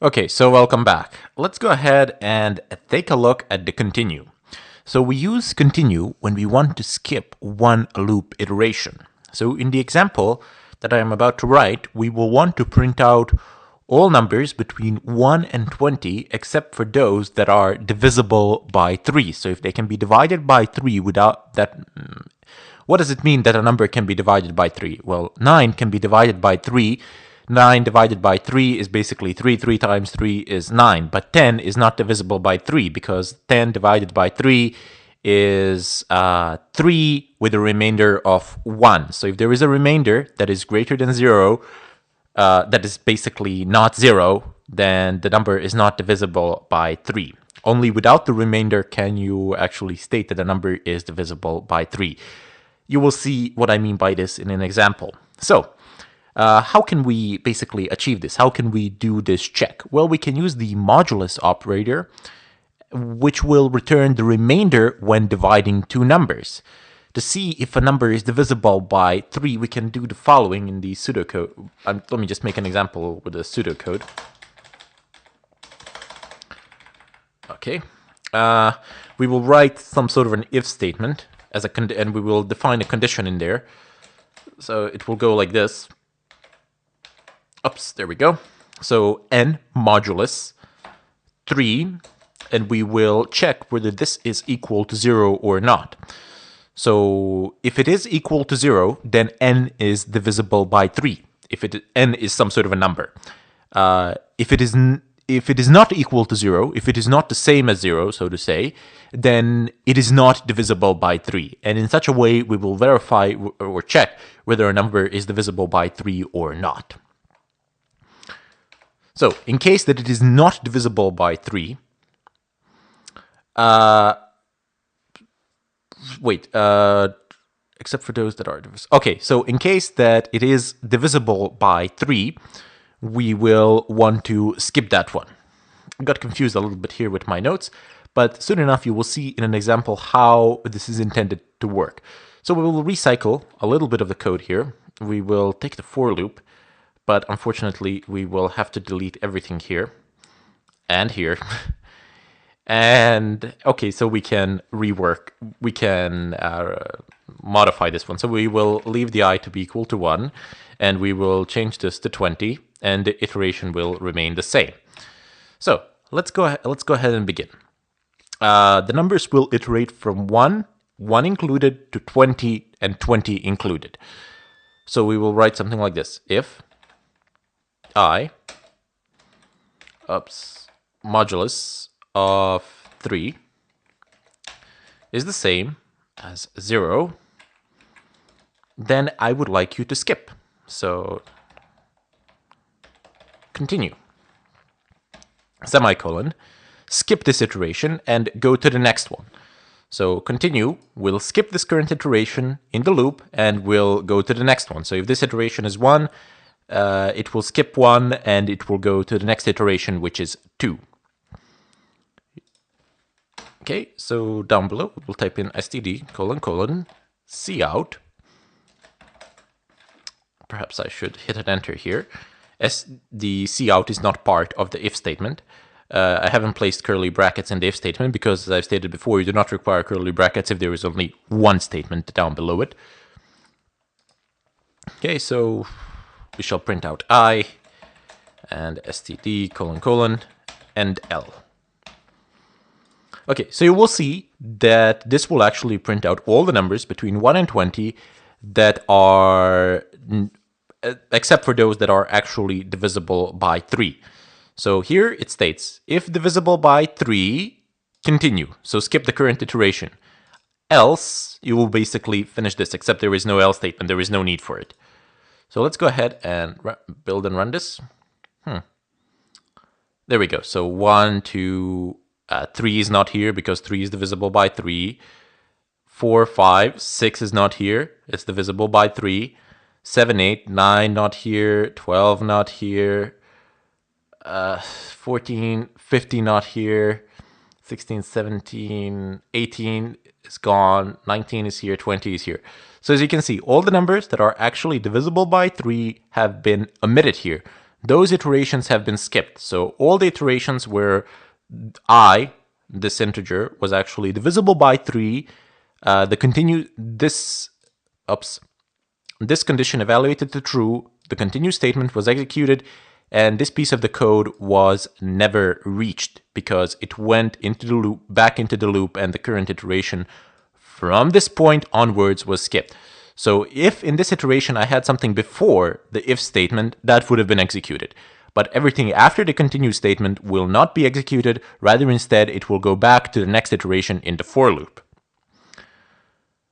Okay, so welcome back. Let's go ahead and take a look at the continue. So we use continue when we want to skip one loop iteration. So in the example that I am about to write, we will want to print out all numbers between 1 and 20 except for those that are divisible by 3. So if they can be divided by 3 without that... What does it mean that a number can be divided by 3? Well, 9 can be divided by 3. 9 divided by 3 is basically 3. 3 times 3 is 9. But 10 is not divisible by 3 because 10 divided by 3 is 3 with a remainder of 1. So if there is a remainder that is greater than 0, that is basically not 0, then the number is not divisible by 3. Only without the remainder can you actually state that a number is divisible by 3. You will see what I mean by this in an example. So, how can we basically achieve this? How can we do this check? Well, we can use the modulus operator, which will return the remainder when dividing two numbers. To see if a number is divisible by 3, we can do the following in the pseudocode. Let me just make an example with a pseudocode. Okay. We will write some sort of an if statement as and we will define a condition in there. So it will go like this. Oops, there we go. So n modulus 3, and we will check whether this is equal to 0 or not. So if it is equal to 0, then n is divisible by 3. If n is some sort of a number. If it is not equal to 0, if it is not the same as 0, so to say, then it is not divisible by 3. And in such a way, we will verify or check whether a number is divisible by 3 or not. So, in case that it is not divisible by 3, except for those that are divisible. Okay, so in case that it is divisible by 3, we will want to skip that one. I got confused a little bit here with my notes, but soon enough you will see in an example how this is intended to work. So we will recycle a little bit of the code here. We will take the for loop, but unfortunately we will have to delete everything here and here. And okay, so we can rework, we can modify this one. So we will leave the I to be equal to 1, and we will change this to 20, and the iteration will remain the same. So let's go ahead and begin. The numbers will iterate from 1 included, to 20, and 20 included. So we will write something like this. If I, modulus of 3 is the same as 0, then I would like you to skip. So continue, semicolon, skip this iteration and go to the next one. So continue will skip this current iteration in the loop and will go to the next one. So if this iteration is 1, it will skip 1 and it will go to the next iteration, which is 2. Okay, so down below we'll type in std : cout. Perhaps I should hit an enter here. As the cout is not part of the if statement. I haven't placed curly brackets in the if statement because, as I've stated before, you do not require curly brackets if there is only one statement down below it. Okay, so we shall print out I and std : and L. Okay, so you will see that this will actually print out all the numbers between 1 and 20 that are, except for those that are actually divisible by 3. So here it states, if divisible by 3, continue. So skip the current iteration. Else, you will basically finish this, except there is no else statement. There is no need for it. So let's go ahead and build and run this. There we go. So 1, 2, 3 is not here because 3 is divisible by 3. 4, 5, 6 is not here. It's divisible by 3. 7, 8, 9 not here. 12 not here. 14, 15 not here. 16, 17, 18 is gone. 19 is here. 20 is here. So as you can see, all the numbers that are actually divisible by 3 have been omitted here. those iterations have been skipped. So all the iterations where I, this integer, was actually divisible by 3, this condition evaluated to true, the continue statement was executed, and this piece of the code was never reached because it went into the loop, back into the loop, and the current iteration from this point onwards was skipped. So if in this iteration I had something before the if statement, that would have been executed. But everything after the continue statement will not be executed, rather instead it will go back to the next iteration in the for loop.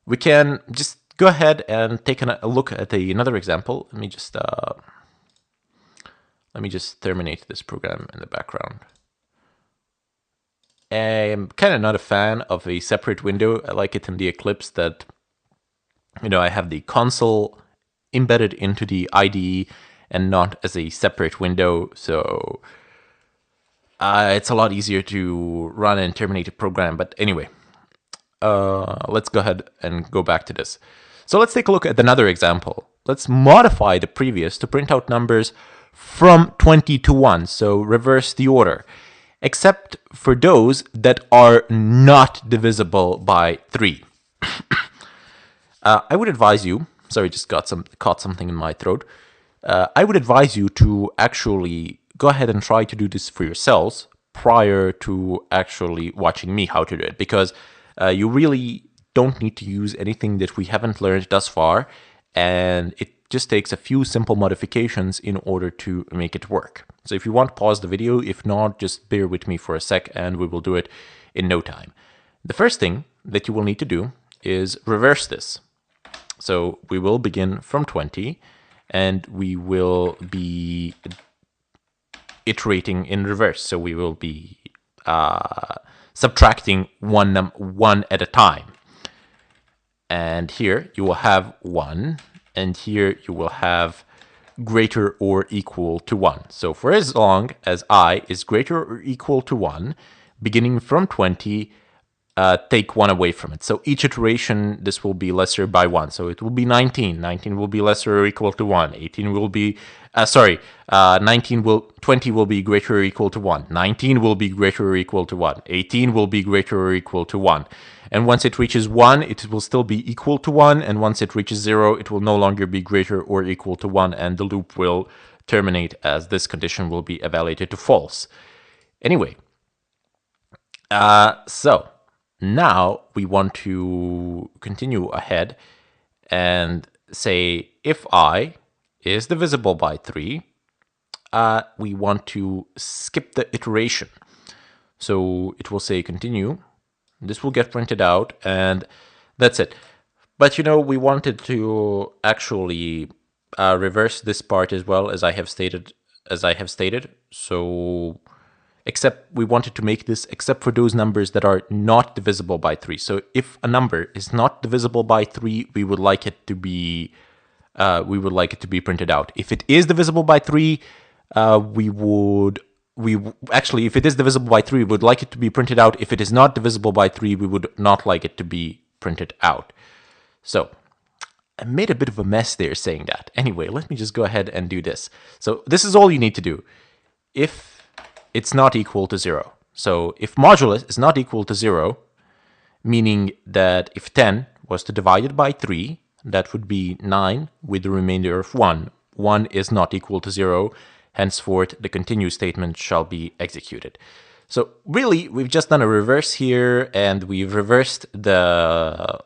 We can just go ahead and take a look at another example. Let me just terminate this program in the background. I'm kind of not a fan of a separate window. I like it in the Eclipse that, I have the console embedded into the IDE and not as a separate window. So it's a lot easier to run and terminate a program. But anyway, let's go ahead and go back to this. So let's take a look at another example. Let's modify the previous to print out numbers from 20 to 1. So reverse the order, except for those that are not divisible by 3. I would advise you, sorry, just caught something in my throat. I would advise you to actually go ahead and try to do this for yourselves prior to actually watching me how to do it, because you really don't need to use anything that we haven't learned thus far, and it just takes a few simple modifications in order to make it work. So if you want, pause the video. If not, just bear with me for a sec and we will do it in no time. The first thing that you will need to do is reverse this. So we will begin from 20 and we will be iterating in reverse. So we will be subtracting one at a time. And here you will have 1, and here you will have greater or equal to 1. So for as long as I is greater or equal to 1, beginning from 20, take 1 away from it. So each iteration, this will be lesser by 1. So it will be 19. 19 will be lesser or equal to 1. 18 will be, 20 will be greater or equal to 1. 19 will be greater or equal to 1. 18 will be greater or equal to 1. And once it reaches 1, it will still be equal to 1. And once it reaches 0, it will no longer be greater or equal to 1. And the loop will terminate as this condition will be evaluated to false. Anyway, so now we want to continue ahead and say if I is divisible by 3, we want to skip the iteration. So it will say continue. This will get printed out and that's it. But we wanted to actually reverse this part as well, as I have stated. So except we wanted to make this except for those numbers that are not divisible by 3. So if a number is not divisible by 3, we would like it to be printed out. If it is divisible by 3, if it is divisible by 3, we would like it to be printed out. If it is not divisible by 3, we would not like it to be printed out. So I made a bit of a mess there saying that. Anyway, let me just go ahead and do this. So this is all you need to do. If it's not equal to 0. So if modulus is not equal to 0, meaning that if 10 was to divide it by 3, that would be 9 with the remainder of 1. 1 is not equal to 0. Henceforth, the continue statement shall be executed. So really, we've just done a reverse here, and we've reversed the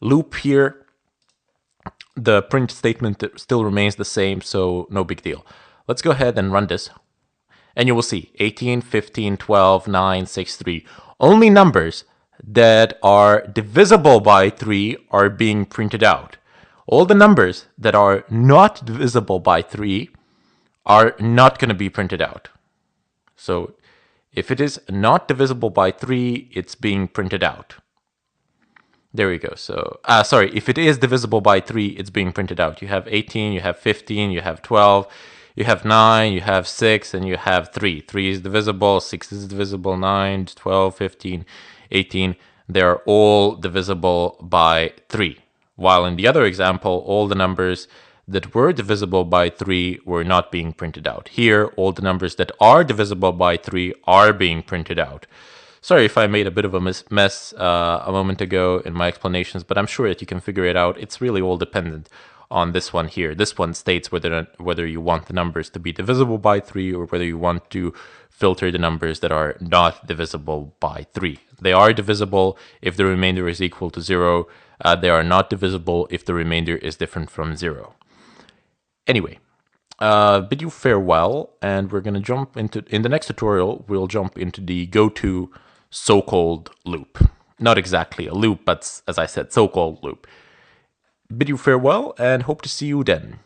loop here. The print statement still remains the same, so no big deal. Let's go ahead and run this. And you will see 18, 15, 12, 9, 6, 3. Only numbers that are divisible by 3 are being printed out. All the numbers that are not divisible by 3 are not going to be printed out. So if it is not divisible by 3, it's being printed out. There we go. So, if it is divisible by 3, it's being printed out. You have 18, you have 15, you have 12, you have 9, you have 6, and you have 3. 3 is divisible, 6 is divisible, 9, 12, 15, 18. They're all divisible by 3. While in the other example, all the numbers that were divisible by 3 were not being printed out. Here, all the numbers that are divisible by 3 are being printed out. Sorry if I made a bit of a mess a moment ago in my explanations, but I'm sure that you can figure it out. It's really all dependent on this one here. This one states whether you want the numbers to be divisible by 3 or whether you want to filter the numbers that are not divisible by 3. They are divisible if the remainder is equal to 0. They are not divisible if the remainder is different from 0. Anyway, bid you farewell, and we're going to in the next tutorial, we'll jump into the go-to so-called loop. Not exactly a loop, but as I said, so-called loop. Bid you farewell and hope to see you then.